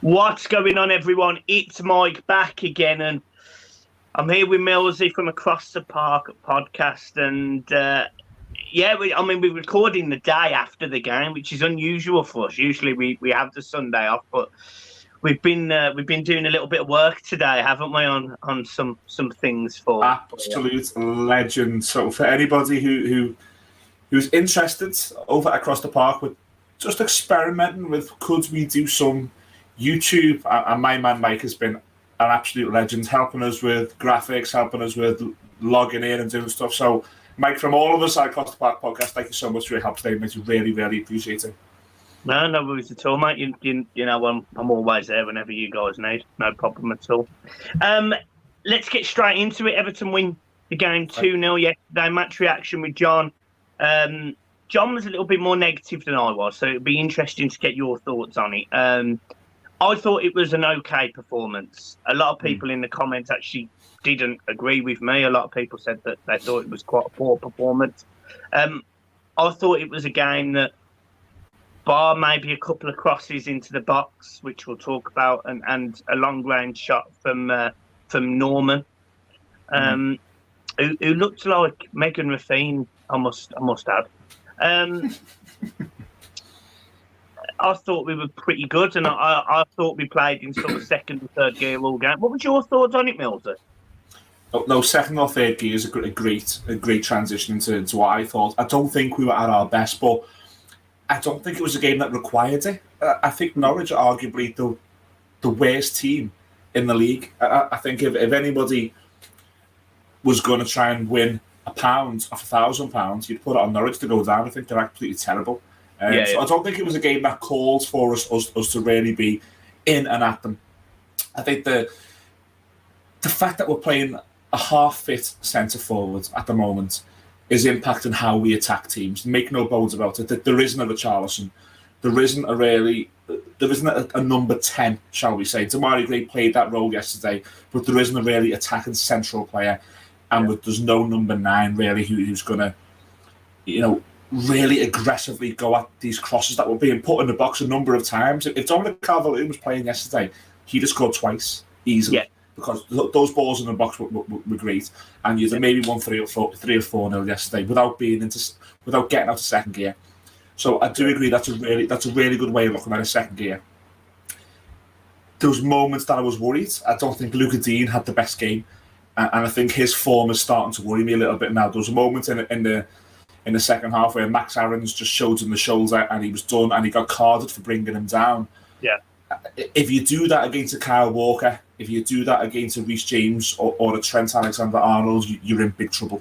What's going on, everyone? It's Mike back again, and I'm here with Millsy from Across the Park podcast. And we're recording the day after the game, which is unusual for us. Usually we have the Sunday off, but we've been doing a little bit of work today, haven't we? On some things for absolute legend. So for anybody who's interested over Across the Park with just experimenting with, could we do some YouTube, and my man Mike has been an absolute legend, helping us with graphics, helping us with logging in and doing stuff. So Mike, from all of us at Across the Park podcast, thank you so much for your help today, mate. Really, really appreciate it. No worries at all, mate. You know, I'm always there whenever you guys need. No problem at all. Let's get straight into it. Everton win the game 2-0 yesterday. Match reaction with John. John was a little bit more negative than I was, so it'd be interesting to get your thoughts on it. I thought it was an okay performance. A lot of people in the comments actually didn't agree with me. A lot of people said that they thought it was quite a poor performance. I thought it was a game that, bar maybe a couple of crosses into the box, which we'll talk about, and a long-range shot from Norman, who looked like Megan Raffine, I must add. I thought we were pretty good, and I thought we played in sort of second or third gear all game. What was your thoughts on it, Millsy? No, second or third gear is a great transition into what I thought. I don't think we were at our best, but I don't think it was a game that required it. I think Norwich are arguably the worst team in the league. I think if anybody was going to try and win £1 off £1,000, you'd put it on Norwich to go down. I think they're absolutely terrible. So I don't think it was a game that calls for us to really be in and at them. I think the fact that we're playing a half-fit centre-forward at the moment is impacting how we attack teams. Make no bones about it. There isn't a Richarlison. There isn't a number 10, shall we say. Damari Gray played that role yesterday, but there isn't a really attacking central player. And there's no number 9 really who's going to, really aggressively go at these crosses that were being put in the box a number of times. If Dominic Calvert-Lewin was playing yesterday, he'd have scored twice easily because those balls in the box were great, and you'd have maybe won 3 or 4-0 yesterday without getting out of second gear. So I do agree that's a really good way of looking at a second gear. There was moments that I was worried. I don't think Luca Dean had the best game, and I think his form is starting to worry me a little bit now. There was a moment in the second half where Max Aarons just showed him the shoulder and he was done, and he got carded for bringing him down. Yeah. If you do that against a Kyle Walker, if you do that against a Reece James or a Trent Alexander-Arnold, you're in big trouble.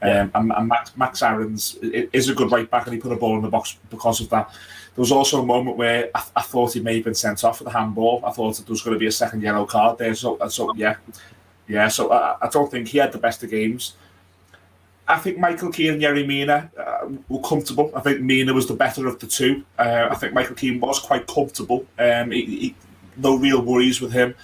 Yeah. And Max Aarons is a good right back, and he put a ball in the box because of that. There was also a moment where I thought he may have been sent off for the handball. I thought that there was going to be a second yellow card there. So I don't think he had the best of games. I think Michael Keane and Yerry Mina were comfortable. I think Mina was the better of the two. I think Michael Keane was quite comfortable. No real worries with him.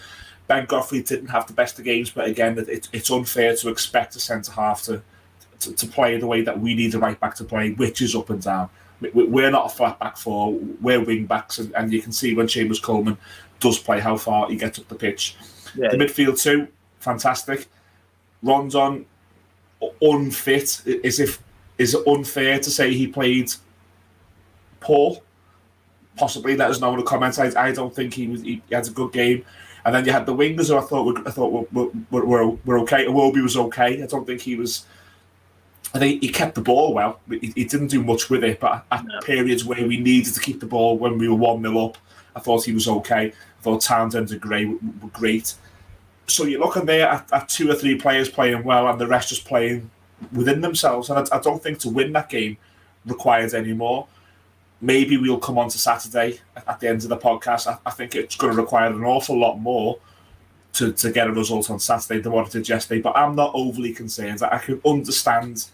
Ben Godfrey didn't have the best of games, but again, it's unfair to expect a centre-half to play the way that we need a right-back to play, which is up and down. We're not a flat-back four. We're wing-backs, and you can see when Chambers Coleman does play how far he gets up the pitch. Yeah. The midfield too, fantastic. Rondon, unfit. Is it unfair to say he played poor? Possibly. Let us know in the comments. I don't think he had a good game. And then you had the wingers who I thought were okay. Iwobi was okay. I don't think he was. I think he kept the ball well. He didn't do much with it, but at periods where we needed to keep the ball when we were 1-0 up, I thought he was okay. I thought Townsend and Gray were great. So you're looking there at 2 or 3 players playing well and the rest just playing within themselves. And I don't think to win that game requires any more. Maybe we'll come on to Saturday at the end of the podcast. I think it's going to require an awful lot more to get a result on Saturday than what it did yesterday. But I'm not overly concerned. I can understand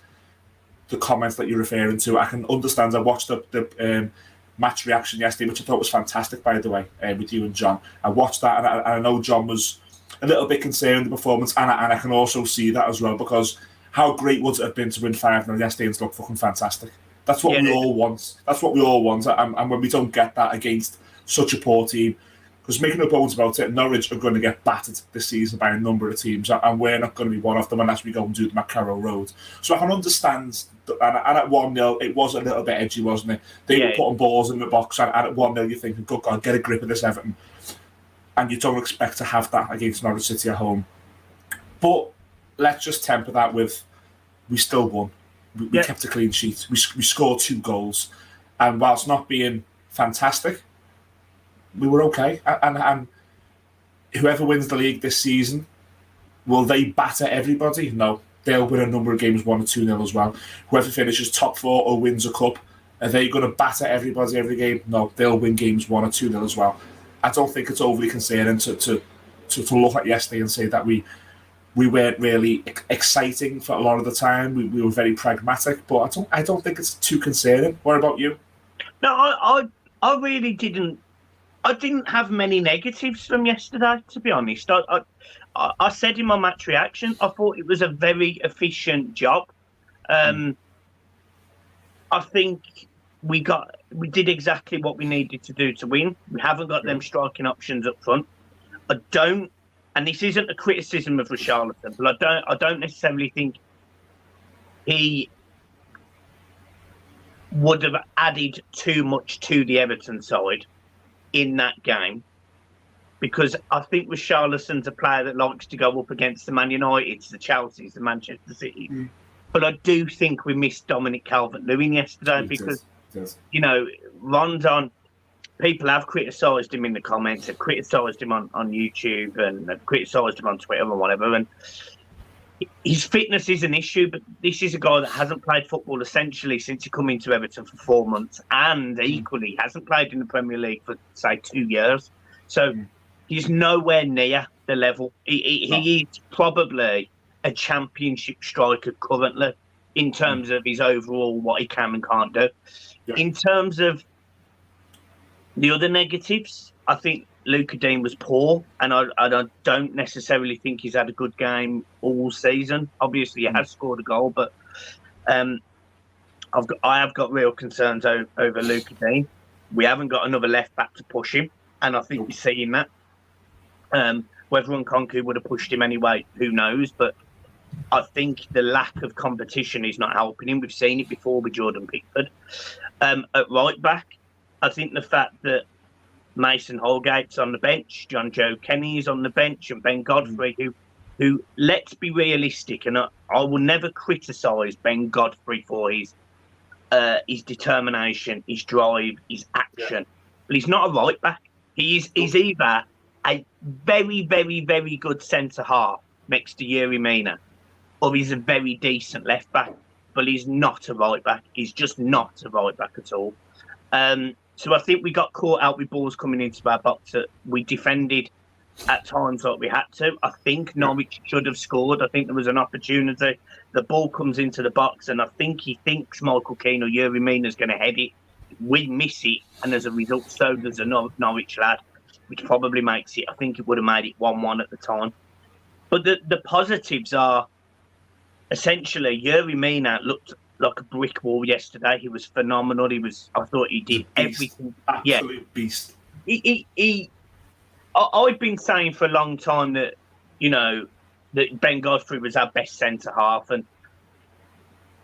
the comments that you're referring to. I can understand. I watched the match reaction yesterday, which I thought was fantastic, by the way, with you and John. I watched that, and I know John was a little bit concerned with the performance, and I can also see that as well, because how great would it have been to win 5-0 yesterday and to look fucking fantastic? That's what we all want. That's what we all want, and when we don't get that against such a poor team, Because making no bones about it, Norwich are going to get battered this season by a number of teams, and we're not going to be one of them unless we go and do them at Carrow Road. So I can understand, and at 1-0, it was a little bit edgy, wasn't it? They were putting balls in the box, and at 1-0, you're thinking, good God, get a grip of this Everton. And you don't expect to have that against Norwich City at home. But let's just temper that with, we still won. We kept a clean sheet. We scored 2 goals. And whilst not being fantastic, we were okay. And whoever wins the league this season, will they batter everybody? No. They'll win a number of games 1 or 2-0 as well. Whoever finishes top 4 or wins a cup, are they going to batter everybody every game? No. They'll win games 1 or 2-0 as well. I don't think it's overly concerning to look at yesterday and say that we weren't really exciting for a lot of the time. We were very pragmatic, but I don't think it's too concerning. What about you? No, I really didn't. I didn't have many negatives from yesterday, to be honest. I said in my match reaction, I thought it was a very efficient job. I think we did exactly what we needed to do to win. We haven't got them striking options up front. And this isn't a criticism of Richarlison, but I don't necessarily think he would have added too much to the Everton side in that game, because I think Richarlison's a player that likes to go up against the Man Uniteds, the Chelseas, the Manchester City. But I do think we missed Dominic Calvert-Lewin yesterday because, you know, Rondon, people have criticised him in the comments, have criticised him on YouTube, and have criticised him on Twitter and whatever. And his fitness is an issue, but this is a guy that hasn't played football essentially since he come into Everton for 4 months, and equally hasn't played in the Premier League for, say, 2 years. So he's nowhere near the level. He is probably a championship striker currently in terms of his overall, what he can and can't do. Yeah. In terms of the other negatives, I think Luca Dean was poor, and I don't necessarily think he's had a good game all season. Obviously, he has scored a goal, but I have got real concerns over Luca Dean. We haven't got another left back to push him, and I think we're seeing that. Whether Nkunku would have pushed him anyway, who knows? But I think the lack of competition is not helping him. We've seen it before with Jordan Pickford. At right back, I think the fact that Mason Holgate's on the bench, John Joe Kenny's on the bench, and Ben Godfrey, who let's be realistic, and I will never criticise Ben Godfrey for his determination, his drive, his action, but he's not a right back. He's either a very, very, very good centre half next to Yerry Mina, or he's a very decent left back, but he's not a right back. He's just not a right back at all. So I think we got caught out with balls coming into our box that we defended at times like we had to. I think Norwich should have scored. I think there was an opportunity. The ball comes into the box, and I think he thinks Michael Keane or Yerry Mina's going to head it. We miss it, and as a result, so does a Norwich lad, which probably makes it, I think it would have made it 1-1 at the time. But the positives are essentially Yerry Mina looked like a brick wall yesterday. He was phenomenal. I thought he did everything. Absolute beast. I've been saying for a long time that, you know, that Ben Godfrey was our best centre half, and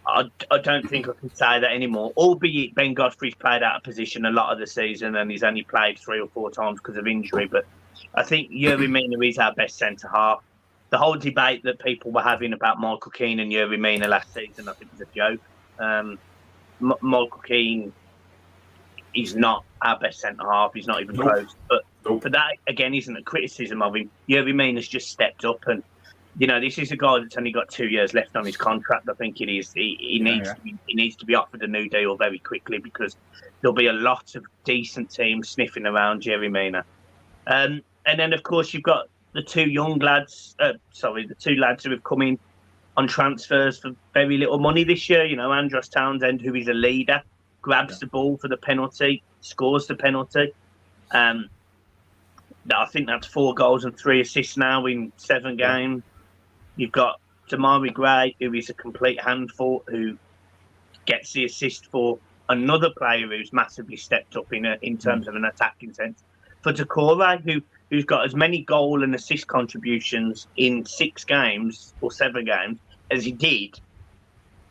I don't think I can say that anymore. Albeit Ben Godfrey's played out of position a lot of the season, and he's only played 3 or 4 times because of injury. But I think Yerry Mina is our best centre half. The whole debate that people were having about Michael Keane and Yerry Mina last season, I think, was a joke. Michael Keane is not our best centre half. He's not even close. But that again isn't a criticism of him. Yerry Mina's just stepped up, and you know, this is a guy that's only got 2 years left on his contract. I think it is. He needs to be offered a new deal very quickly, because there'll be a lot of decent teams sniffing around Yerry Mina. And then of course you've got the 2 young lads. The 2 lads who have come in on transfers for very little money this year. You know, Andros Townsend, who is a leader, grabs the ball for the penalty, scores the penalty. I think that's 4 goals and 3 assists now in 7 games. You've got Damari Gray, who is a complete handful, who gets the assist for another player who's massively stepped up in terms of an attacking sense. for Decore, who's got as many goal and assist contributions in 6 games or 7 games as he did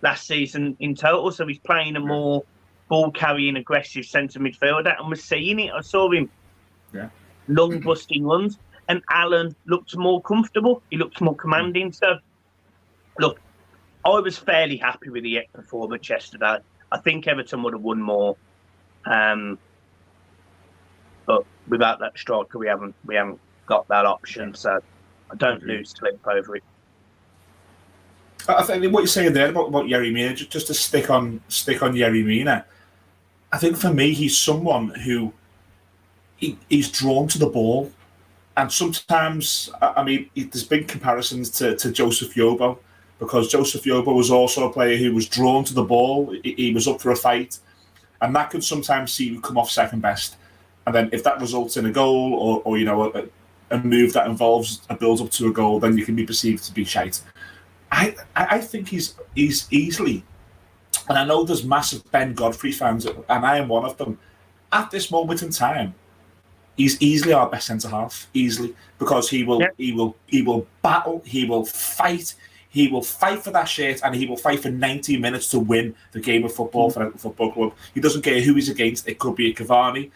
last season in total. So he's playing a more ball-carrying, aggressive centre midfielder, and we're seeing it. I saw him lung-busting runs, and Alan looked more comfortable. He looked more commanding. So, look, I was fairly happy with the performance yesterday. I think Everton would have won more, but without that striker, we haven't got that option. So I don't lose sleep over it. I think what you're saying there about Yerry Mina, just to stick on Yerry Mina, I think for me he's someone who he's drawn to the ball, and sometimes there's big comparisons to Joseph Yobo, because Joseph Yobo was also a player who was drawn to the ball. He was up for a fight, and that can sometimes see you come off second best. And then if that results in a goal or a move that involves a build up to a goal, then you can be perceived to be shite. I think he's easily, and I know there's massive Ben Godfrey fans, and I am one of them. At this moment in time, he's easily our best centre half, easily, because he will battle, he will fight. He will fight for that shirt, and he will fight for 90 minutes to win the game of football for the football club. He doesn't care who he's against. It could be a Cavani,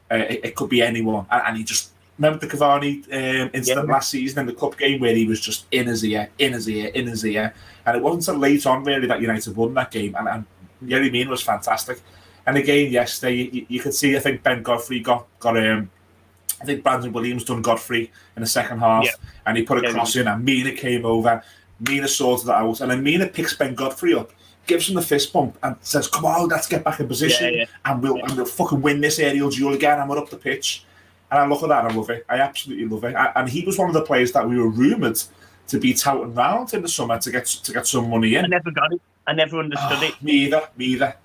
it could be anyone. And he just, remember the Cavani incident last season in the cup game where he was just in his ear. And it wasn't until late on really that United won that game. And Yerry Mina was fantastic. And again, yesterday, you could see, I think Ben Godfrey got I think Brandon Williams done Godfrey in the second half, and he put a cross in, and Mina came over. Mina sorted that out, and then Mina picks Ben Godfrey up, gives him the fist bump, and says, "Come on, let's get back in position, and we'll fucking win this aerial duel again, and we're up the pitch." And I look at that and I love it. I absolutely love it. And he was one of the players that we were rumoured to be touting round in the summer to get some money in. I never got it. I never understood it. Me either.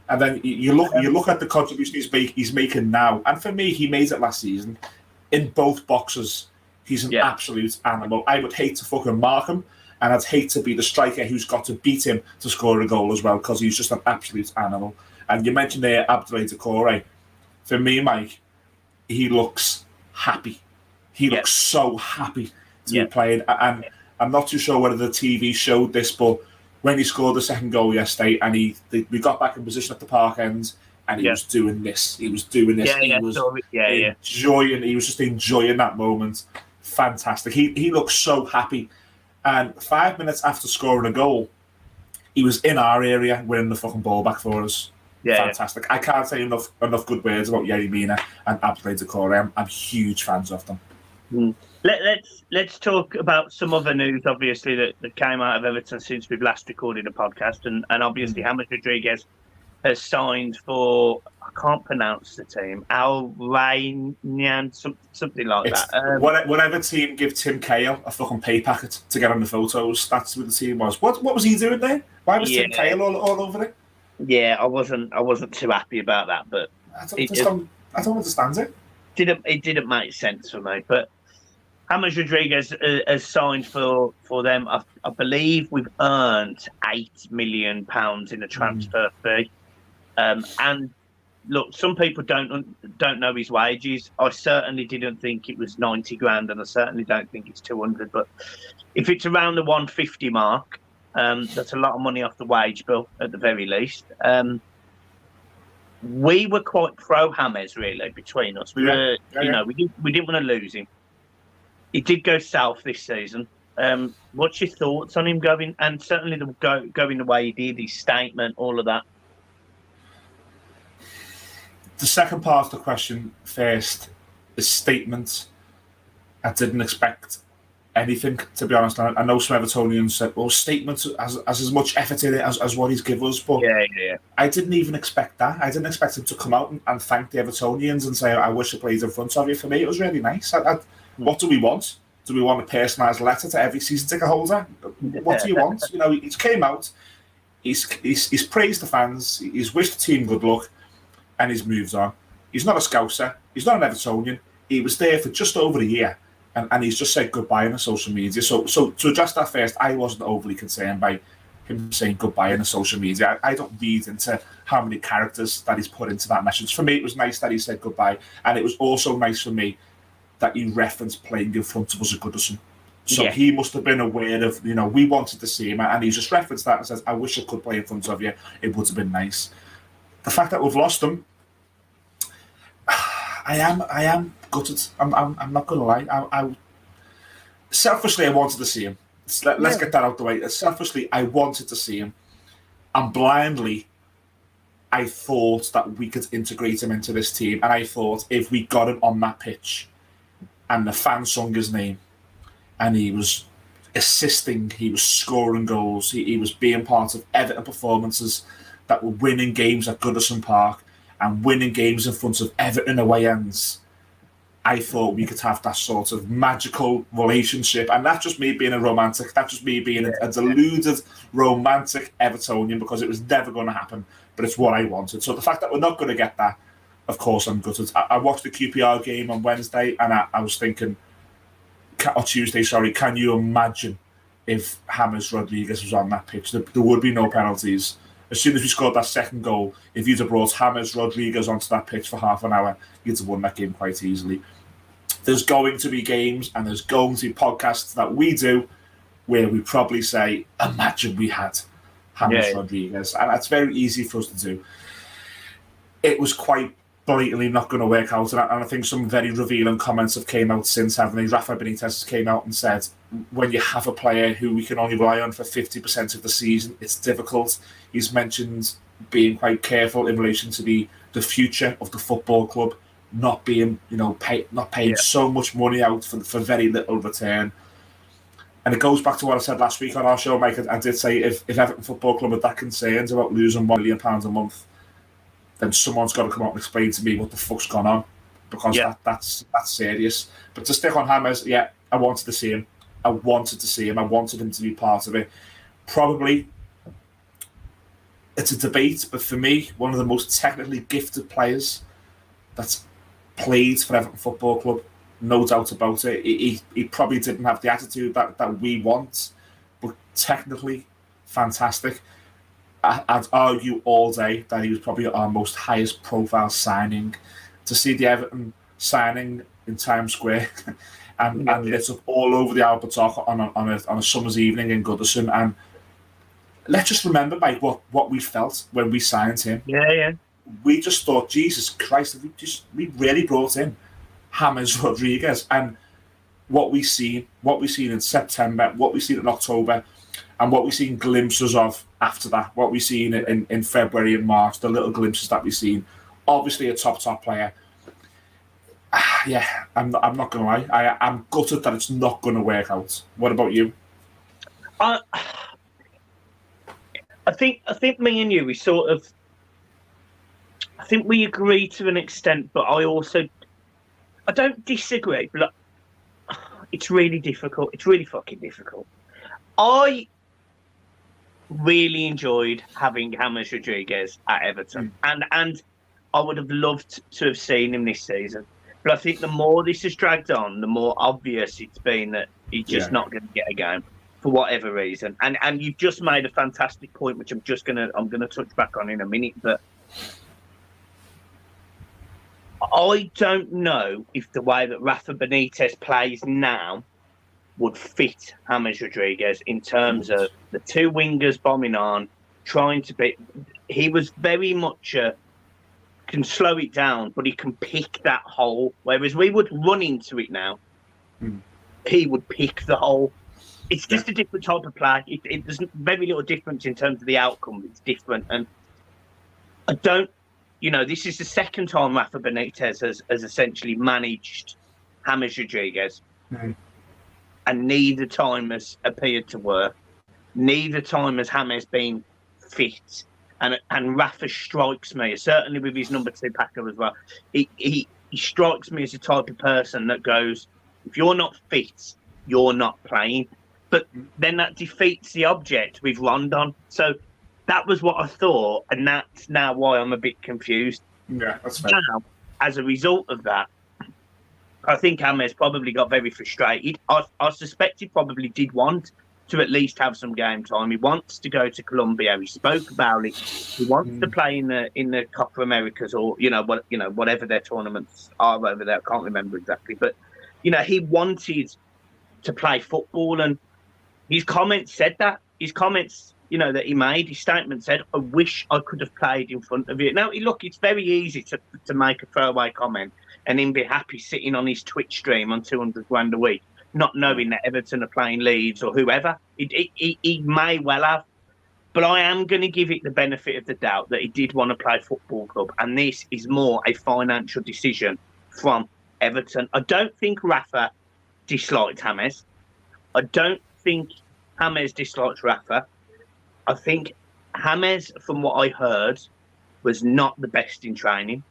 And then you look at the contribution he's making now, and for me, he made it last season in both boxes. He's an absolute animal. I would hate to fucking mark him, and I'd hate to be the striker who's got to beat him to score a goal as well, because he's just an absolute animal. And you mentioned there Abdoulaye Doucouré. For me, Mike, he looks happy. He looks so happy to be playing. And I'm not too sure whether the TV showed this, but when he scored the second goal yesterday, and we got back in position at the park end, and he was doing this. He was doing this. He was enjoying. He was just enjoying that moment. Fantastic. He looks so happy. And 5 minutes after scoring a goal, he was in our area winning the fucking ball back for us. Fantastic. I can't say enough good words about Yerry Mina and Abdoulaye Doucouré. I'm huge fans of them. Let's talk about some other news, obviously, that came out of Everton since we've last recorded a podcast, and obviously James Rodriguez has signed for, I can't pronounce the team, Al Rayyan, something like that. Whatever team give Tim Cahill a fucking pay packet to get on the photos, that's what the team was. What was he doing there? Why was Tim Cahill all over it? Yeah, I wasn't too happy about that, but I don't understand it. It didn't make sense for me. But James Rodriguez has signed for them. I believe we've earned £8 million in a transfer fee. And look, some people don't know his wages. I certainly didn't think it was 90 grand, and I certainly don't think it's 200. But if it's around the 150 mark, that's a lot of money off the wage bill at the very least. We were quite pro James, really, between us. We were, we didn't want to lose him. He did go south this season. What's your thoughts on him going, and certainly going the way he did, his statement, all of that? The second part of the question first, his statement. I didn't expect anything, to be honest. I know some Evertonians said, well, statement has as much effort in it as what he's given us, but I didn't even expect that. I didn't expect him to come out and thank the Evertonians and say, I wish I played in front of you. For me, it was really nice. What do we want? Do we want a personalised letter to every season ticket holder? What do you want? He came out, he's praised the fans, he's wished the team good luck, and he's moved on. He's not a Scouser, he's not an Evertonian. He was there for just over a year, and he's just said goodbye on social media. So to address that first, I wasn't overly concerned by him saying goodbye in the social media. I don't read into how many characters that he's put into that message. For me, it was nice that he said goodbye, and it was also nice for me that he referenced playing in front of us at Goodison. So he must have been aware of, we wanted to see him, and he just referenced that and says, I wish I could play in front of you. It would have been nice. The fact that we've lost him, I am gutted. I'm not going to lie. Selfishly, I wanted to see him. Let's get that out the way. Selfishly, I wanted to see him. And blindly, I thought that we could integrate him into this team. And I thought if we got him on that pitch and the fans sung his name and he was assisting, he was scoring goals, he was being part of Everton performances that were winning games at Goodison Park and winning games in front of Everton away ends, I thought we could have that sort of magical relationship. And that's just me being a romantic, that's just me being a deluded romantic Evertonian, because it was never going to happen, but it's what I wanted. So the fact that we're not going to get that, of course I'm gutted. I watched the QPR game on Wednesday and I was thinking, or Tuesday, sorry, can you imagine if James Rodriguez was on that pitch? There would be no penalties. As soon as we scored that second goal, if you'd have brought James Rodriguez onto that pitch for half an hour, you'd have won that game quite easily. There's going to be games and there's going to be podcasts that we do where we probably say, imagine we had James Rodriguez. And that's very easy for us to do. It was quite blatantly not going to work out. And I think some very revealing comments have came out since, haven't they? Rafa Benitez came out and said, when you have a player who we can only rely on for 50% of the season, it's difficult. He's mentioned being quite careful in relation to the future of the football club, not being, not paying so much money out for very little return. And it goes back to what I said last week on our show, Mike. I did say if Everton Football Club are that concerned about losing £1 million a month, then someone's got to come out and explain to me what the fuck's gone on, because that's serious. But to stick on James, I wanted to see him. I wanted him to be part of it. Probably it's a debate, but for me, one of the most technically gifted players that's played for Everton Football Club, no doubt about it. He probably didn't have the attitude that we want, but technically fantastic. I'd argue all day that he was probably our most highest profile signing. To see the Everton signing in Times Square and lit up all over the Albert Dock on a summer's evening in Goodison. And let's just remember, Mike, what we felt when we signed him. We just thought, Jesus Christ, we really brought in James Rodriguez. And what we seen in September, what we seen in October, and what we've seen glimpses of after that, what we've seen in February and March, the little glimpses that we've seen, obviously a top player. I'm not going to lie. I'm gutted that it's not going to work out. What about you? I think me and you, we sort of, I think we agree to an extent, but I don't disagree, but it's really difficult. It's really fucking difficult. I really enjoyed having James Rodriguez at Everton, and I would have loved to have seen him this season. But I think the more this has dragged on, the more obvious it's been that he's just not going to get a game for whatever reason. And you've just made a fantastic point, which I'm gonna touch back on in a minute. But I don't know if the way that Rafa Benitez plays now would fit James Rodriguez in terms of the two wingers bombing on, trying to be. He was very much can slow it down, but he can pick that hole. Whereas we would run into it now, he would pick the hole. It's just a different type of play. There's very little difference in terms of the outcome. It's different, and I don't. This is the second time Rafa Benitez has essentially managed James Rodriguez. And neither time has appeared to work. Neither time has James been fit. And Rafa strikes me, certainly with his number 2 packer as well. He strikes me as the type of person that goes, if you're not fit, you're not playing. But then that defeats the object with Rondon. So that was what I thought, and that's now why I'm a bit confused. Yeah, that's fair. Now, as a result of that, I think James probably got very frustrated. I suspect he probably did want to at least have some game time. He wants to go to Colombia. He spoke about it. He wants to play in the Copa Americas or whatever their tournaments are over there. I can't remember exactly, but he wanted to play football, and his comments said that. His comments, that he made, his statement said, "I wish I could have played in front of you." Now, look, it's very easy to make a throwaway comment and then be happy sitting on his Twitch stream on 200 grand a week, not knowing that Everton are playing Leeds or whoever. He may well have. But I am going to give it the benefit of the doubt that he did want to play football club. And this is more a financial decision from Everton. I don't think Rafa disliked James. I don't think James dislikes Rafa. I think James, from what I heard, was not the best in training,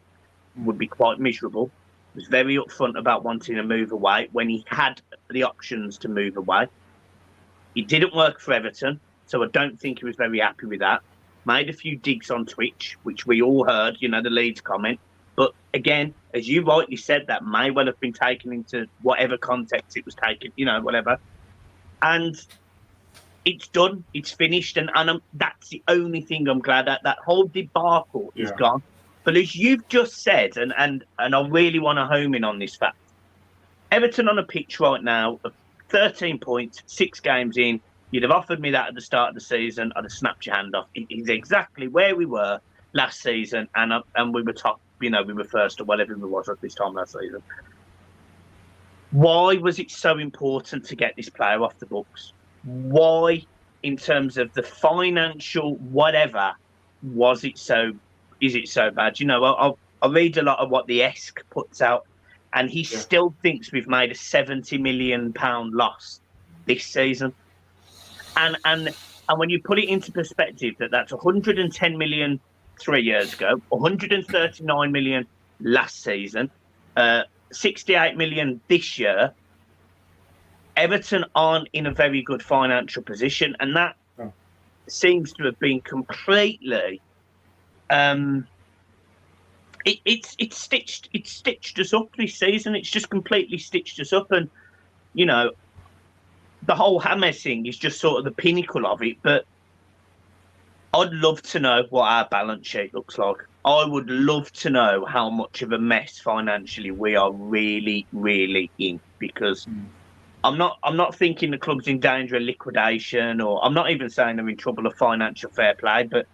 would be quite miserable. Was very upfront about wanting to move away when he had the options to move away. He didn't work for Everton, so I don't think he was very happy with that. Made a few digs on Twitch, which we all heard, the Leeds comment. But again, as you rightly said, that may well have been taken into whatever context it was taken, whatever. And it's done, it's finished, and that's the only thing I'm glad at. That whole debacle is gone. But as you've just said, and I really want to home in on this fact, Everton on a pitch right now of 13 points, 6 games in. You'd have offered me that at the start of the season, I'd have snapped your hand off. It's exactly where we were last season, and we were top, we were first or whatever it was at this time last season. Why was it so important to get this player off the books? Why, in terms of the financial whatever, is it so bad? I read a lot of what the ESC puts out, and he still thinks we've made a £70 million loss this season. And when you put it into perspective, that's 110 million 3 years ago, 139 million last season, 68 million this year, Everton aren't in a very good financial position, and that seems to have been completely. It's stitched us up this season. It's just completely stitched us up, and the whole James thing is just sort of the pinnacle of it. But I'd love to know what our balance sheet looks like. I would love to know how much of a mess financially we are really, really in, because I'm not thinking the club's in danger of liquidation, or I'm not even saying they're in trouble of financial fair play, but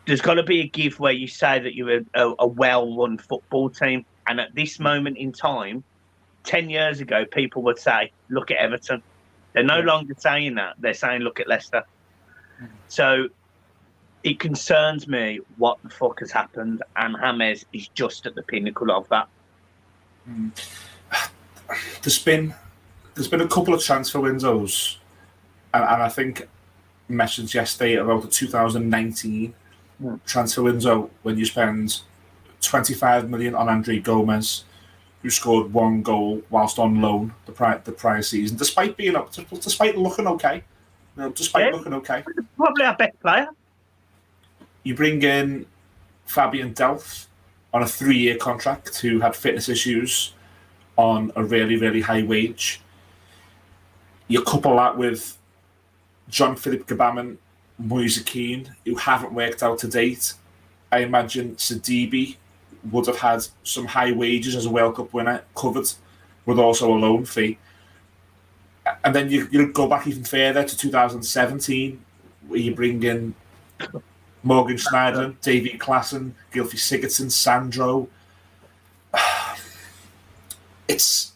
there's got to be a give where you say that you're a well-run football team. And at this moment in time, 10 years ago, people would say, look at Everton. They're no longer saying that. They're saying, look at Leicester. So it concerns me what the fuck has happened, and James is just at the pinnacle of that. There's been a couple of transfer windows, and I think I mentioned yesterday about the 2019 transfer window when you spend 25 million on Andre Gomez, who scored 1 goal whilst on loan the prior season, despite looking okay. Looking okay. Probably our best player. You bring in Fabian Delph on a 3-year contract, who had fitness issues, on a really, really high wage. You couple that with John-Philippe Gbamin, Moise Kean, who haven't worked out to date. I imagine Sidibe would have had some high wages as a World Cup winner covered, with also a loan fee. And then you go back even further to 2017, where you bring in Morgan Schneider, David Klaassen, Gylfi Sigurdsson, Sandro.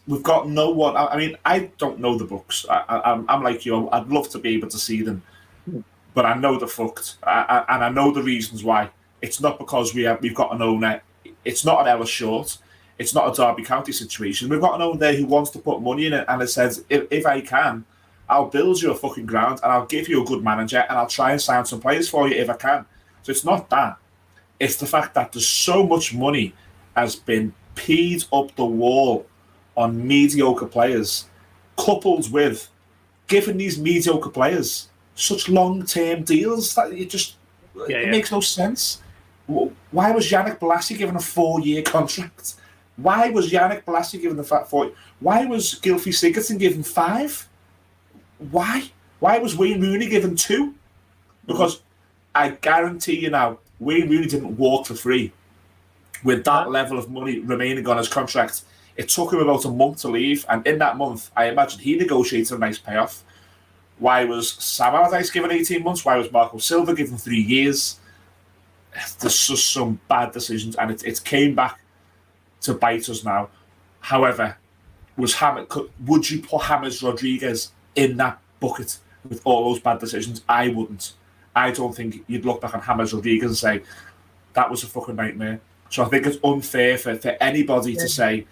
We've got no one. I mean, I don't know the books. I'm like you. I'd love to be able to see them, but I know they're fucked, and I know the reasons why. It's not because we've got an owner. It's not an Ella Short. It's not a Derby County situation. We've got an owner there who wants to put money in it, and it says, if I can, I'll build you a fucking ground, and I'll give you a good manager, and I'll try and sign some players for you if I can. So it's not that. It's the fact that there's so much money has been peed up the wall on mediocre players, coupled with giving these mediocre players such long-term deals that it makes no sense. Why was Yannick Bolasie given a 4-year contract? Why was Yannick Bolasie given the 4? Why was Gylfi Sigurdsson given 5? Why? Why was Wayne Rooney given 2? Because I guarantee you now, Wayne Rooney didn't walk for free. With that level of money remaining on his contract, it took him about a month to leave, and in that month, I imagine he negotiated a nice payoff. Why was Sam Allardyce given 18 months? Why was Marco Silva given 3 years? There's just some bad decisions, and it came back to bite us now. However, would you put James Rodriguez in that bucket with all those bad decisions? I wouldn't. I don't think you'd look back on James Rodriguez and say, that was a fucking nightmare. So I think it's unfair for anybody to say,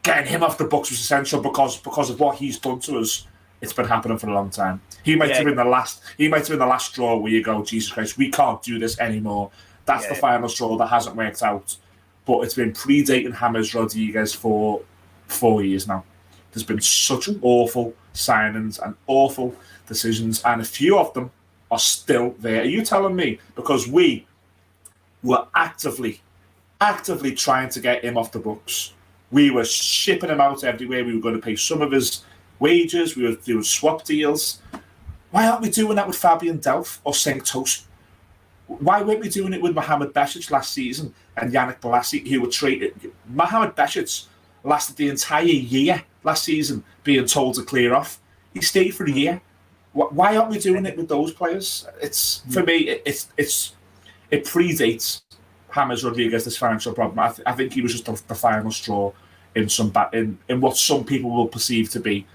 getting him off the books was essential because of what he's done to us. It's been happening for a long time. He might have been the last. He might have been the last straw where you go, Jesus Christ, we can't do this anymore. That's the final straw that hasn't worked out. But it's been predating James Rodriguez for 4 years now. There's been such awful signings and awful decisions, and a few of them are still there. Are you telling me? Because we were actively trying to get him off the books. We were shipping him out everywhere. We were going to pay some of his wages. We were doing swap deals. Why aren't we doing that with Fabian Delph or Cenk Tosun? Why weren't we doing it with Mohamed Besic last season and Yannick Bolasie, who were traded? Mohamed Besic lasted the entire year last season being told to clear off. He stayed for a year. Why aren't we doing it with those players? It's for me. It predates James Rodriguez, this financial problem. I think he was just the final straw in what some people will perceive to be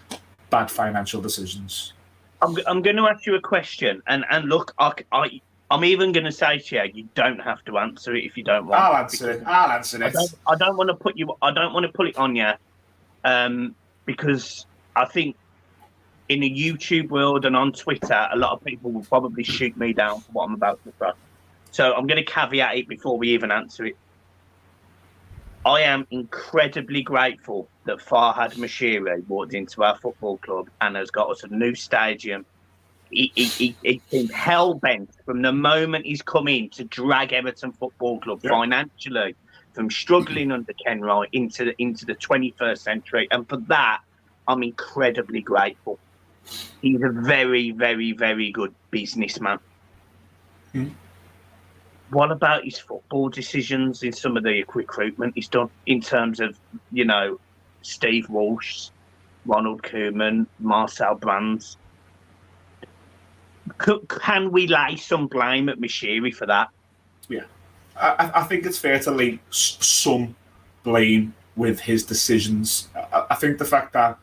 bad financial decisions. I'm going to ask you a question, and look, I'm even going to say to you, you don't have to answer it if you don't want. I'll answer it. I don't want to put you. I don't want to put it on you, because I think in the YouTube world and on Twitter, a lot of people will probably shoot me down for what I'm about to say. So I'm going to caveat it before we even answer it. I am incredibly grateful that Farhad Moshiri walked into our football club and has got us a new stadium. He's been hell-bent from the moment he's come in to drag Everton Football Club financially from struggling under Ken Wright into the 21st century. And for that, I'm incredibly grateful. He's a very, very, very good businessman. What about his football decisions in some of the recruitment he's done in terms of, Steve Walsh, Ronald Koeman, Marcel Brands? Can we lay some blame at Moshiri for that? Yeah. I think it's fair to lay some blame with his decisions. I think the fact that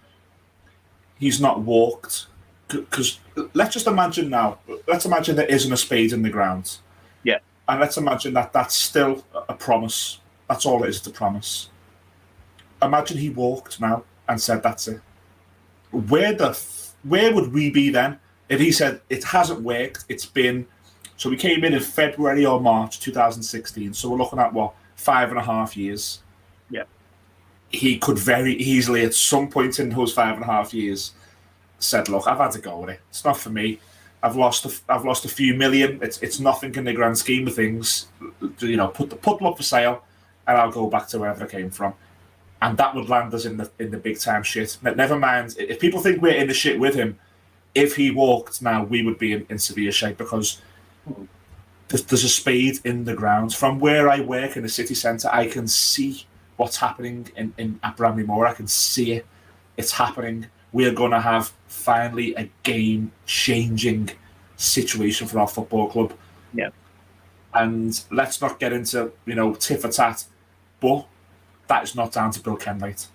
he's not walked, because let's imagine there isn't a spade in the ground. Yeah. And let's imagine that that's still a promise. That's all it is, a promise. Imagine he walked now and said, that's it. Where would we be then if he said, it hasn't worked, it's been... So we came in February or March 2016, so we're looking at, 5.5 years. Yeah. He could very easily, at some point in those 5.5 years, said, look, I've had to go with it. It's not for me. I've lost a few million. It's nothing in the grand scheme of things. Put them up for sale, and I'll go back to wherever I came from. And that would land us in the big time shit. Never mind, if people think we're in the shit with him, if he walked now, we would be in severe shape, because there's a spade in the ground. From where I work in the city centre, I can see what's happening at Bramley Moor. I can see it. It's happening. We're going to have finally a game-changing situation for our football club. Yeah. And let's not get into, tit for tat, but that is not down to Bill Kenwright.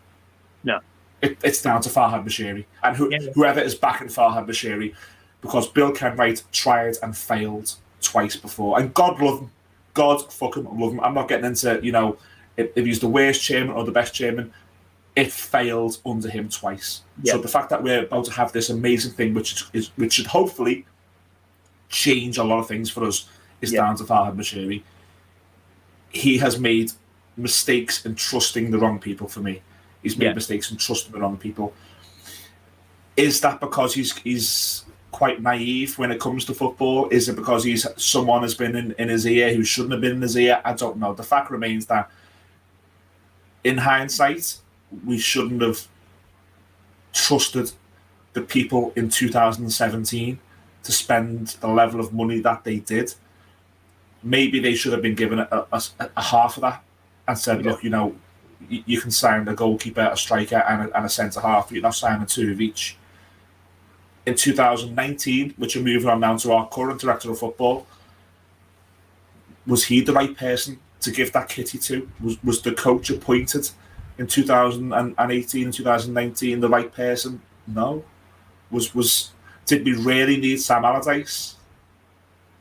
No. It's down to Farhad Moshiri and whoever is backing Farhad Moshiri, because Bill Kenwright tried and failed twice before. And God love him. God fucking love him. I'm not getting into, if he's the worst chairman or the best chairman. It failed under him twice. Yeah. So the fact that we're about to have this amazing thing, which should hopefully change a lot of things for us, is down to Farhad Moshiri. He has made mistakes in trusting the wrong people for me. He's made mistakes in trusting the wrong people. Is that because he's quite naive when it comes to football? Is it because someone has been in his ear who shouldn't have been in his ear? I don't know. The fact remains that, in hindsight, we shouldn't have trusted the people in 2017 to spend the level of money that they did. Maybe they should have been given a half of that and said, look, you know, you can sign a goalkeeper, a striker, and a centre-half, but you're not signing two of each. In 2019, which we're moving on now to our current director of football, was he the right person to give that kitty to? Was the coach appointed in 2018, 2019 the right person? No. Did we really need Sam Allardyce?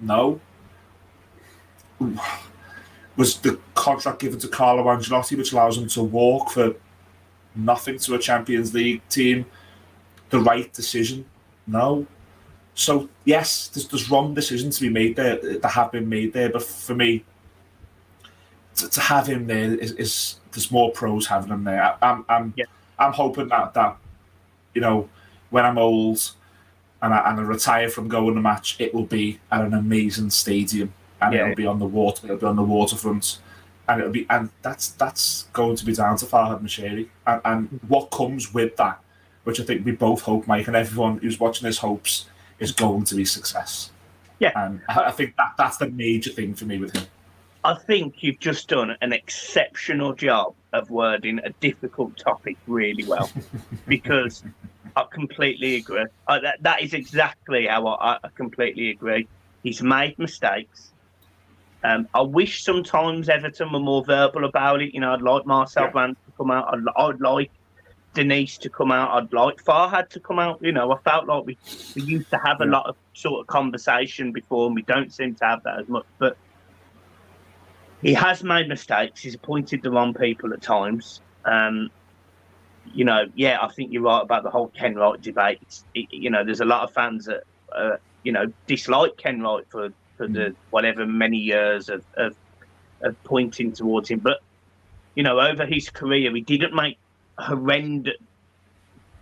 No. Was the contract given to Carlo Ancelotti, which allows him to walk for nothing to a Champions League team, the right decision? No. So, yes, there's wrong decisions to be made there, that have been made there, but for me, to have him there is there's more pros having him there. I'm hoping that you know, when I'm old and I retire from going to match, it will be at an amazing stadium. And it'll be on the water. It'll be on the waterfront, and that's going to be down to Farhad Moshiri. And what comes with that, which I think we both hope, Mike, and everyone who's watching this hopes, is going to be success. Yeah, and I think that's the major thing for me with him. I think you've just done an exceptional job of wording a difficult topic really well, because I completely agree. That is exactly how I completely agree. He's made mistakes. I wish sometimes Everton were more verbal about it. You know, I'd like Marcel Brands to come out. I'd like Denise to come out. I'd like Farhad to come out. You know, I felt like we used to have a lot of sort of conversation before, and we don't seem to have that as much. But he has made mistakes. He's appointed the wrong people at times. You know, I think you're right about the whole Ken Wright debate. You know, there's a lot of fans that, you know, dislike Ken Wright for the whatever many years of pointing towards him. But, you know, over his career, he didn't make horrendous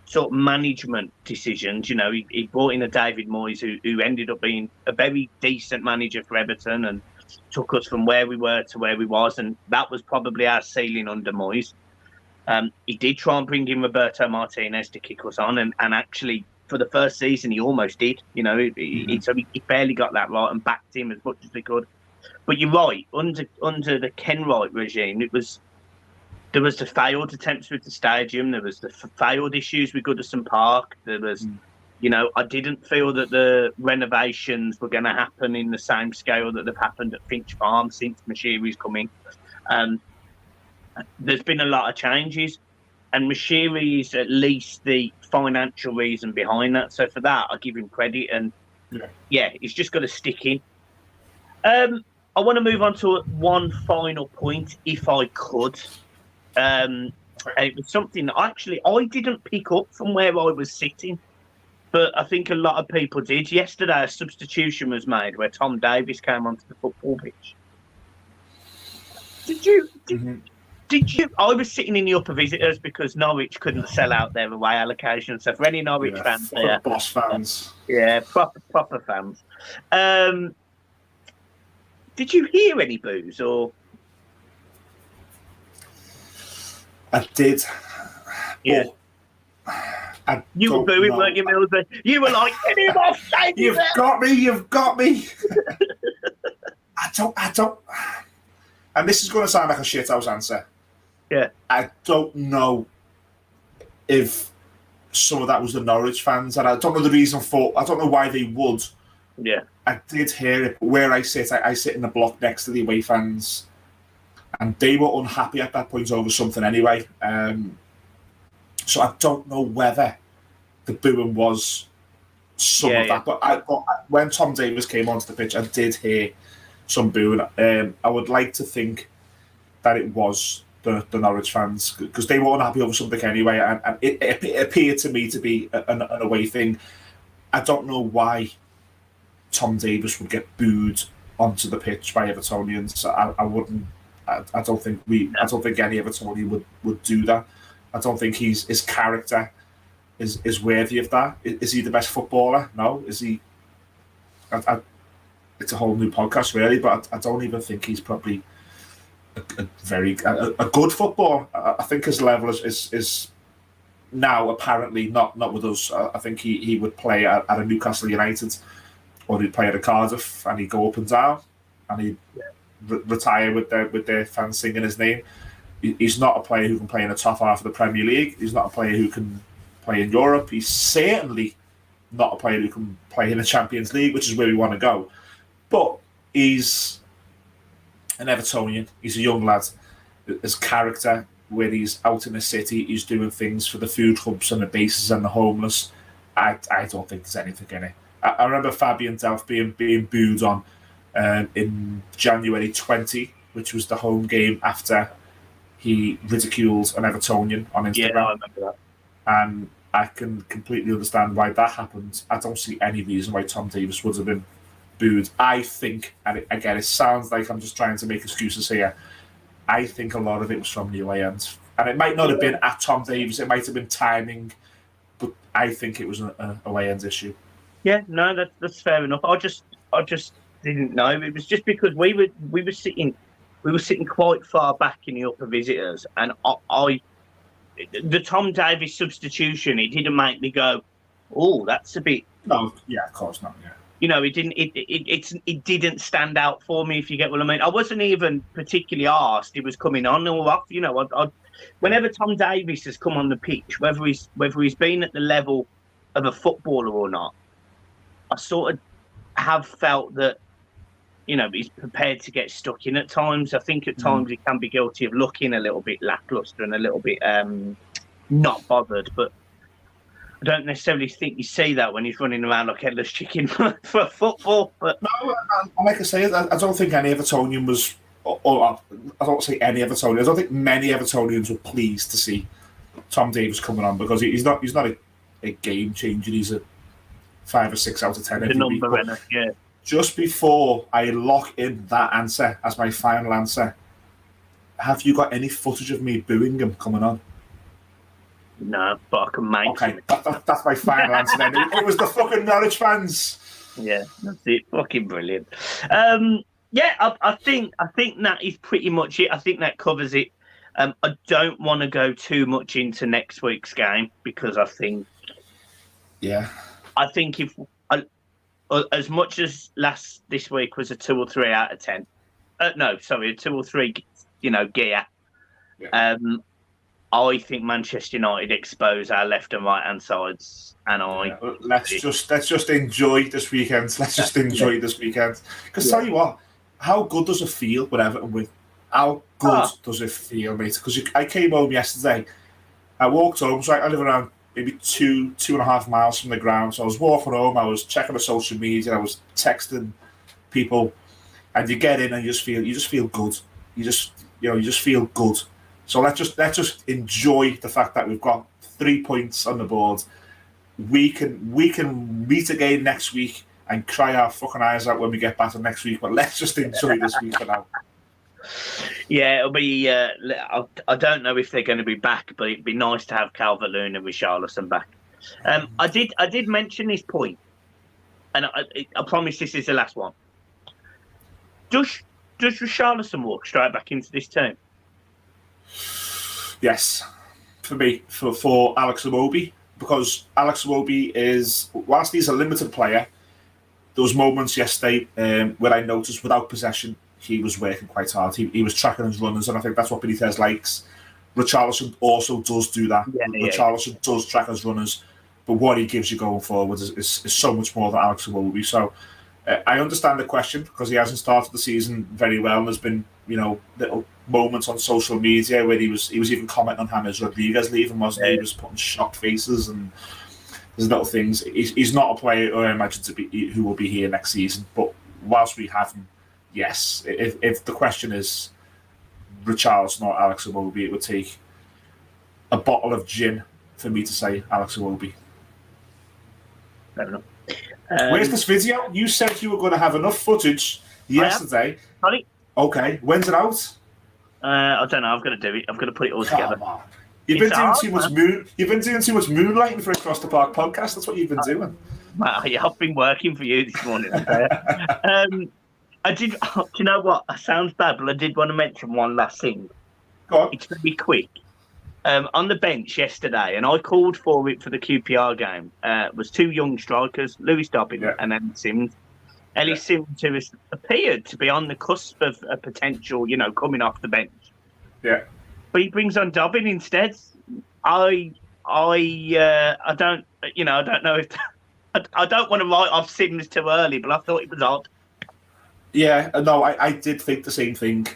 sort of management decisions. You know, he brought in a David Moyes who ended up being a very decent manager for Everton and took us from where we were to where we was. And that was probably our ceiling under Moyes. He did try and bring in Roberto Martinez to kick us on. And actually, for the first season, he almost did. You know, he barely got that right and backed him as much as they could. But you're right. Under the Ken Wright regime, there was the failed attempts with the stadium. There was the failed issues with Goodison Park. There was, you know, I didn't feel that the renovations were going to happen in the same scale that they've happened at Finch Farm since Moshiri's come in. There's been a lot of changes. And Moshiri is at least the financial reason behind that. So for that, I give him credit. And he's just got to stick in. I want to move on to one final point, if I could. And it was something that I didn't pick up from where I was sitting, but I think a lot of people did. Yesterday, a substitution was made where Tom Davies came onto the football pitch. Did you? I was sitting in the upper visitors because Norwich couldn't sell out their away allocation. So for any Norwich fans there, boss fans, proper fans. Did you hear any boos or? I did. Yeah. You were booing, weren't you, Millsy? You were like, get him off, You've got me. I don't. And this is going to sound like a shithouse answer. Yeah. I don't know if some of that was the Norwich fans, and I don't know the reason for. I don't know why they would. Yeah. I did hear it. Where I sit, I sit in the block next to the away fans, and they were unhappy at that point over something anyway. So I don't know whether the booing was some of that. But when Tom Davies came onto the pitch, I did hear some booing. I would like to think that it was the Norwich fans, because they were unhappy over something anyway, and it appeared to me to be an away thing. I don't know why Tom Davies would get booed onto the pitch by Evertonians. I wouldn't. I don't think any Evertonian would do that. I don't think his character is worthy of that. Is he the best footballer? No. Is he? It's a whole new podcast, really, but I don't even think he's probably a good footballer. I think his level is now apparently not with us. I think he would play at a Newcastle United, or he'd play at a Cardiff, and he'd go up and down, and he'd retire with their fans singing his name. He's not a player who can play in the top half of the Premier League. He's not a player who can play in Europe. He's certainly not a player who can play in the Champions League, which is where we want to go. But he's an Evertonian. He's a young lad. His character, when he's out in the city, he's doing things for the food hubs and the bases and the homeless. I don't think there's anything in it. I remember Fabian Delph being booed on in January 20, which was the home game after he ridiculed an Evertonian on Instagram. Yeah, I remember that. And I can completely understand why that happened. I don't see any reason why Tom Davies would have been booed. I think, and again, it sounds like I'm just trying to make excuses here, I think a lot of it was from the away end. And it might not have been at Tom Davies, it might have been timing, but I think it was an away end issue. Yeah, no, that's fair enough. I just didn't know. It was just because we were sitting quite far back in the upper visitors, and the Tom Davies substitution, it didn't make me go, oh, that's a bit. No, yeah, of course not. Yeah. You know, it didn't stand out for me, if you get what I mean. I wasn't even particularly asked it was coming on or off. You know, whenever Tom Davies has come on the pitch, whether he's been at the level of a footballer or not, I sort of have felt that, you know, he's prepared to get stuck in at times. I think at times he can be guilty of looking a little bit lacklustre and a little bit not bothered, but I don't necessarily think you see that when he's running around like headless chicken for football. But no, like I say, I don't think any Evertonian was, or I don't say any Evertonian, I don't think many Evertonians were pleased to see Tom Davies coming on, because he's not a game changer. He's a 5 or 6 out of 10 every week. Yeah. Just before I lock in that answer as my final answer, have you got any footage of me booing him coming on? No, but I can make okay, that's my final answer then. It was the fucking Norwich fans. Yeah, that's it. Fucking brilliant. I think that is pretty much it. I think that covers it. I don't want to go too much into next week's game, because I think if as much as this week was a 2 or 3 out of 10. A 2 or 3, gear. Yeah. I think Manchester United expose our left and right hand sides, and let's just enjoy this weekend. Let's just enjoy this weekend. Because tell you what, how good does it feel with Everton win? How good does it feel, mate? Because I came home yesterday. I walked home, so I live around maybe 2.5 miles from the ground. So I was walking home, I was checking the social media, I was texting people, and you get in and you just feel good. You just feel good. So let's just enjoy the fact that we've got 3 points on the board. We can meet again next week and cry our fucking eyes out when we get back next week. But let's just enjoy this week for now. Yeah, it'll be. I don't know if they're going to be back, but it'd be nice to have Calvert-Lewin and Richarlison back. I did mention this point, and I promise this is the last one. Does Richarlison walk straight back into this team? Yes, for me, for Alex Iwobi, because Alex Iwobi is, whilst he's a limited player, there was moments yesterday where I noticed without possession, he was working quite hard. He was tracking his runners, and I think that's what Benitez likes. Richarlison also does do that. Richarlison does track his runners, but what he gives you going forward is so much more than Alex Iwobi. So I understand the question, because he hasn't started the season very well, and there's been little moments on social media where he was even commenting on James Rodriguez leaving, wasn't he? He was putting shocked faces, and there's little things. He's not a player who I imagine who will be here next season. But whilst we have him, yes, if the question is Richarlison or Alex Iwobi, it would take a bottle of gin for me to say Alex Iwobi. Fair enough. Where's this video? You said you were going to have enough footage yesterday. Sorry? Okay, when's it out? I don't know. I've got to do it. I've got to put it all together. You've been doing too much moonlighting for Across the Park podcast. That's what you've been doing. Well, yeah, I've been working for you this morning. I did. Do you know what? It sounds bad, but I did want to mention one last thing. Go on. It's going to be quick. on the bench yesterday, and I called for it for the QPR game, was two young strikers, Lewis Dobbin and Ellis Sims. Ellis Sims, who has appeared to be on the cusp of a potential, coming off the bench. Yeah. But he brings on Dobbin instead. I don't know if I don't want to write off Sims too early, but I thought it was odd. Yeah, no, I did think the same thing.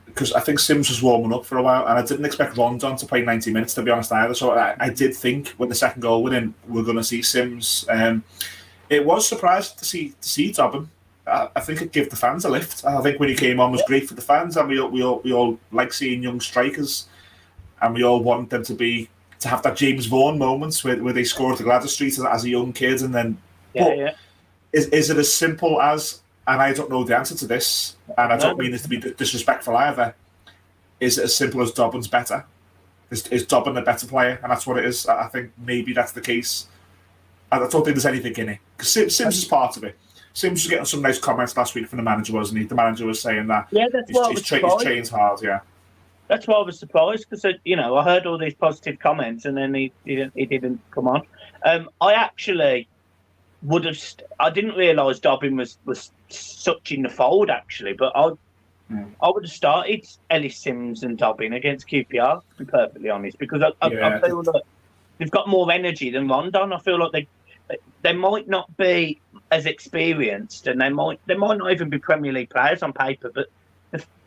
Because I think Sims was warming up for a while, and I didn't expect Rondon to play 90 minutes, to be honest, either. So I did think when the second goal went in, we're going to see Sims. It was surprising to see Dobbin. I think it gave the fans a lift. I think when he came on was great for the fans, and we all like seeing young strikers, and we all want them to have that James Vaughan moments where they scored the Gladys Street as a young kid, and then. Is it as simple as? And I don't know the answer to this, and I don't mean this to be disrespectful either. Is it as simple as Dobbin's better? Is Dobbin a better player? And that's what it is. I think maybe that's the case. I don't think there's anything in it. Because Sims is part of it. Sims was getting some nice comments last week from the manager, wasn't he? The manager was saying that he's trained hard, That's why I was surprised, because, I heard all these positive comments, and then he didn't come on. I actually would have... I didn't realise Dobbin was such in the fold, actually, but I would have started Ellis Sims and Dobbin against QPR, to be perfectly honest, because I feel that they've got more energy than Rondon. I feel like they might not be as experienced, and they might not even be Premier League players on paper, but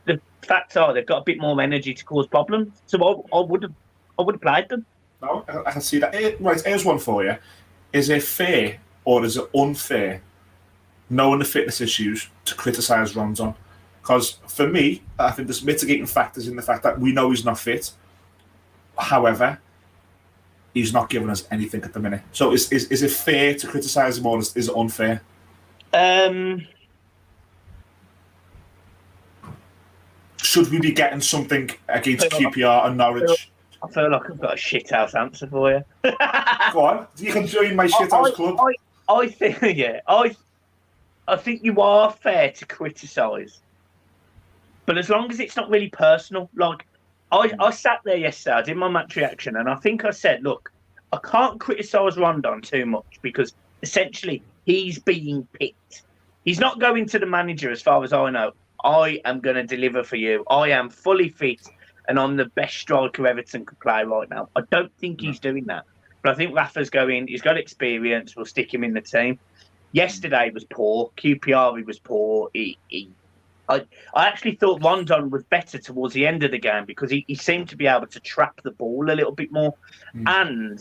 the facts are they've got a bit more energy to cause problems. So I would have played them. No, I can see that. Right, here's one for you. Is it fair or is it unfair, knowing the fitness issues, to criticise Rondon? Because for me, I think there's mitigating factors in the fact that we know he's not fit. However, he's not giving us anything at the minute. So is it fair to criticise him, or is it unfair? Should we be getting something against QPR and Norwich? I feel like I've got a shithouse answer for you. Go on, you can join my shithouse club. I think you are fair to criticise, but as long as it's not really personal. Like, I sat there yesterday, I did my match reaction, and I think I said, look, I can't criticise Rondon too much because essentially he's being picked. He's not going to the manager, as far as I know. I am going to deliver for you. I am fully fit, and I'm the best striker Everton could play right now. I don't think he's doing that. But I think Rafa's going, he's got experience, we'll stick him in the team. Yesterday was poor. QPR, he was poor. I actually thought Rondon was better towards the end of the game because he seemed to be able to trap the ball a little bit more. And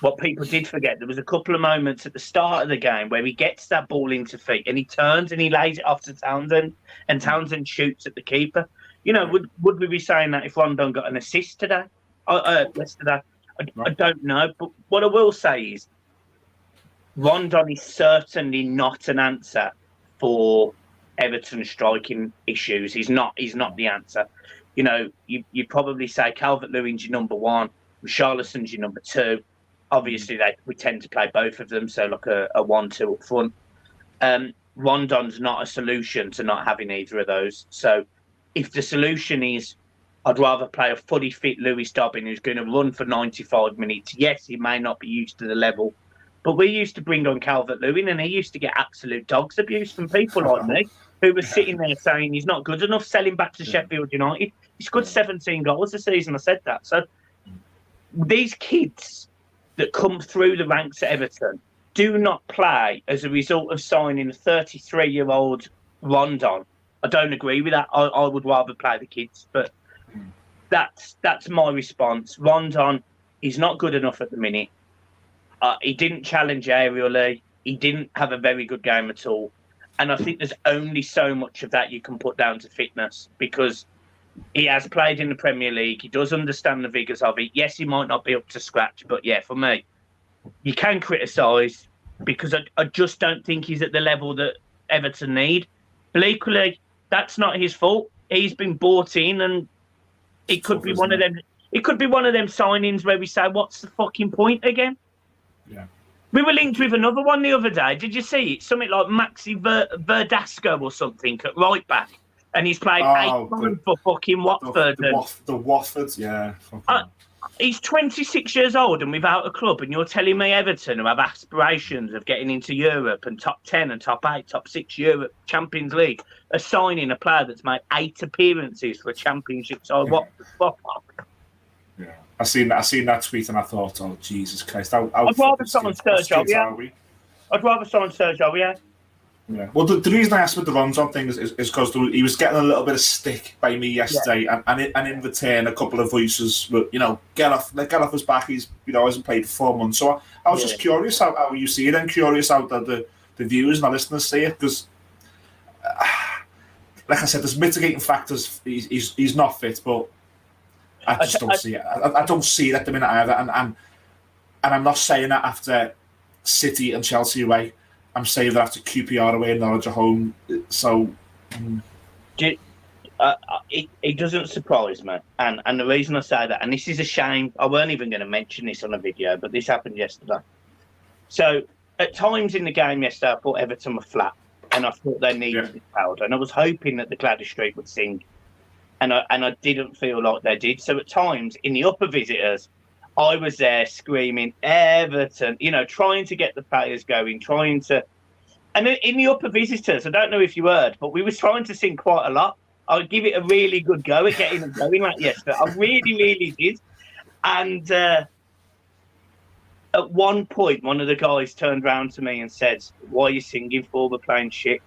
what people did forget, there was a couple of moments at the start of the game where he gets that ball into feet and he turns and he lays it off to Townsend, and Townsend shoots at the keeper. Would we be saying that if Rondon got an assist today? Yesterday? I don't know. But what I will say is Rondon is certainly not an answer for Everton striking issues. He's not the answer. You probably say Calvert-Lewin's your number one, Richarlison's your number two. Obviously, we tend to play both of them, so like a 1-2 up front. Rondon's not a solution to not having either of those. So if the solution is I'd rather play a fully fit Lewis Dobbin who's going to run for 95 minutes. Yes, he may not be used to the level, but we used to bring on Calvert-Lewin and he used to get absolute dog's abuse from people like me who were sitting there saying he's not good enough, selling back to Sheffield United. He scored 17 goals this season, I said that. So these kids that come through the ranks at Everton do not play as a result of signing a 33-year-old Rondon. I don't agree with that. I would rather play the kids, but that's my response. Rondon is not good enough at the minute. He didn't challenge aerially. He didn't have a very good game at all. And I think there's only so much of that you can put down to fitness because he has played in the Premier League. He does understand the vigours of it. Yes, he might not be up to scratch, but yeah, for me, you can criticise because I just don't think he's at the level that Everton need. But equally, that's not his fault. He's been bought in, and it could be one of them. It could be one of them signings where we say, "What's the fucking point again?" Yeah. We were linked with another one the other day. Did you see it? Something like Maxi Verdasco or something at right back. and he's played 8 times for fucking Watford. The Watford, yeah. He's 26 years old and without a club, and you're telling me Everton, who have aspirations of getting into Europe and top 10 and top 8, top 6 Europe Champions League, are signing a player that's made 8 appearances for a championship side. What the fuck? Yeah, I seen that tweet and I thought, oh Jesus Christ! I'd rather sign Sergio. I'd rather sign Sergio. Yeah. Yeah. Well, the reason I asked with the Rondon thing is because he was getting a little bit of stick by me yesterday, and in return, a couple of voices were, get off his back. He's, hasn't played for 4 months. So I was just curious how you see it, and curious how the viewers and the listeners see it, because, like I said, there's mitigating factors. He's not fit, but I just don't see it. I don't see it at the minute either, and I'm not saying that after City and Chelsea away. I'm saying that after QPR away and Norwich at home. So it doesn't surprise me, and the reason I say that, and this is a shame, I weren't even going to mention this on a video, but this happened yesterday. So at times in the game yesterday, I thought Everton were flat, and I thought they needed this powder, and I was hoping that the Gladys Street would sing, and I didn't feel like they did. So at times in the upper visitors, I was there screaming, Everton, trying to get the players going, and in the upper visitors, I don't know if you heard, but we were trying to sing quite a lot. I'd give it a really good go at getting them going like yesterday. I really, really did. And at one point, one of the guys turned around to me and said, why are you singing for? We're playing shit.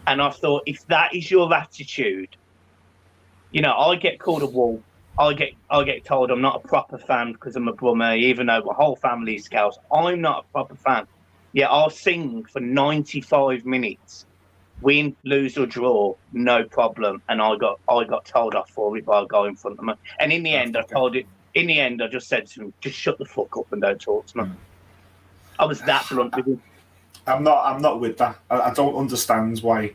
And I thought, if that is your attitude, I get called a wolf. I get told I'm not a proper fan because I'm a Brummer, even though my whole family is Scouse. I'm not a proper fan. Yeah, I'll sing for 95 minutes, win, lose or draw, no problem. And I got told off for it by a guy in front of me. And in the end, I just said to him, just shut the fuck up and don't talk to me. I was that blunt with him. I'm not with that. I don't understand why.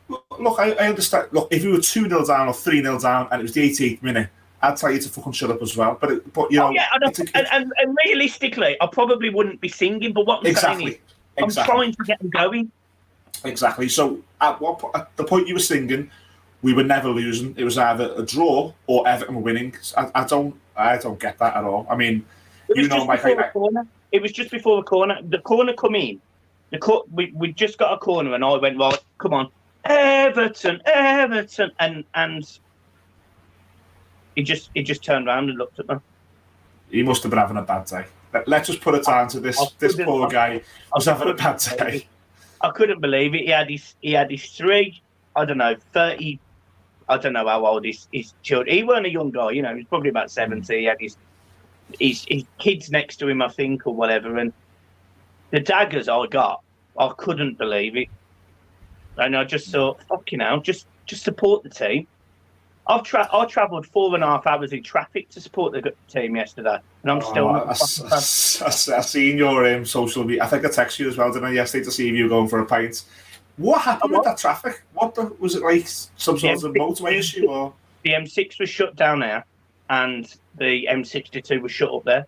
Look, I understand. Look, if you were 2-0 down or 3-0 down and it was the 88th minute, I'd tell you to fucking shut up as well. But and realistically, I probably wouldn't be singing. But what I'm saying is, I'm trying to get them going. Exactly. So at the point you were singing, we were never losing. It was either a draw or Everton were winning. I don't get that at all. I mean, it was just before the corner. The corner come in. We just got a corner, and I went, right, come on, Everton, and he just turned around and looked at me. He must have been having a bad day. Let's just put a time to this poor guy was having a bad day. I couldn't believe it. He had his 3, I don't know, 30, I don't know how old his children. He weren't a young guy, he was probably about 70. He had his kids next to him, I think, or whatever. And the daggers I got, I couldn't believe it. And I just thought, fucking hell, just support the team. I travelled 4.5 hours in traffic to support the team yesterday, and I'm still not. I seen your social media. I think I texted you as well, didn't I, yesterday, to see if you were going for a pint. What happened with that traffic? Was it like some sort of motorway issue? Or? The M6 was shut down there, and the M62 was shut up there.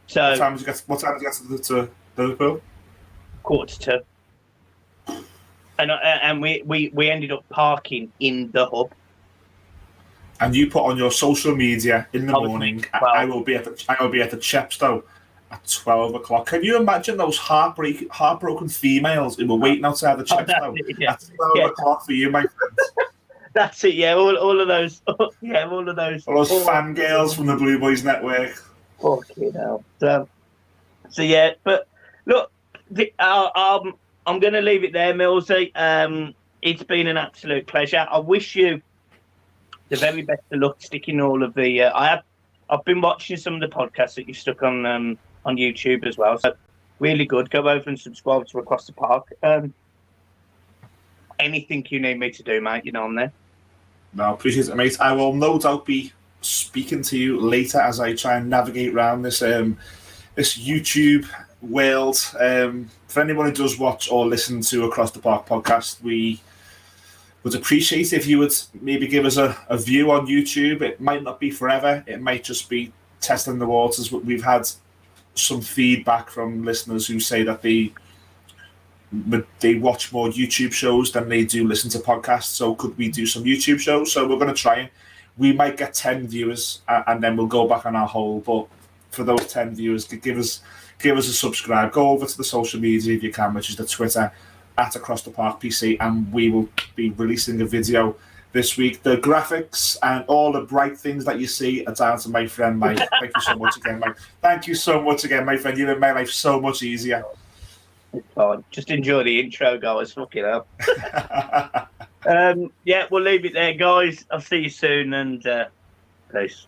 So what time did you get to Liverpool? 1:45. And we ended up parking in the hub. And you put on your social media in the morning, I will be at the Chepstow at 12 o'clock. Can you imagine those heartbroken females who were waiting outside the Chepstow at 12 o'clock for you, my friends? That's it, yeah. All of those. Yeah, all of those. All those fangirls from the Blue Boys Network. Fucking hell. So yeah, but look, I'm going to leave it there, Millsy. It's been an absolute pleasure. I wish you the very best of luck sticking all of the. I've been watching some of the podcasts that you've stuck on YouTube as well. So really good. Go over and subscribe to Across the Park. Anything you need me to do, mate, I'm there. No, appreciate it, mate. I will no doubt be speaking to you later as I try and navigate around this YouTube world. For anyone who does watch or listen to Across the Park podcast, we would appreciate if you would maybe give us a view on YouTube. It might not be forever. It might just be testing the waters. We've had some feedback from listeners who say that they they watch more YouTube shows than they do listen to podcasts. So could we do some YouTube shows? So we're going to try it. We might get 10 viewers, and then we'll go back on our hole. But for those 10 viewers, give us a subscribe. Go over to the social media if you can, which is the Twitter at Across the Park PC, and we will be releasing a video this week. The graphics and all the bright things that you see are down to my friend Mike. Thank you so much again, Mike. Thank you so much again, my friend. You made my life so much easier. Oh, just enjoy the intro, guys. Fucking hell. Yeah, we'll leave it there, guys. I'll see you soon, and peace.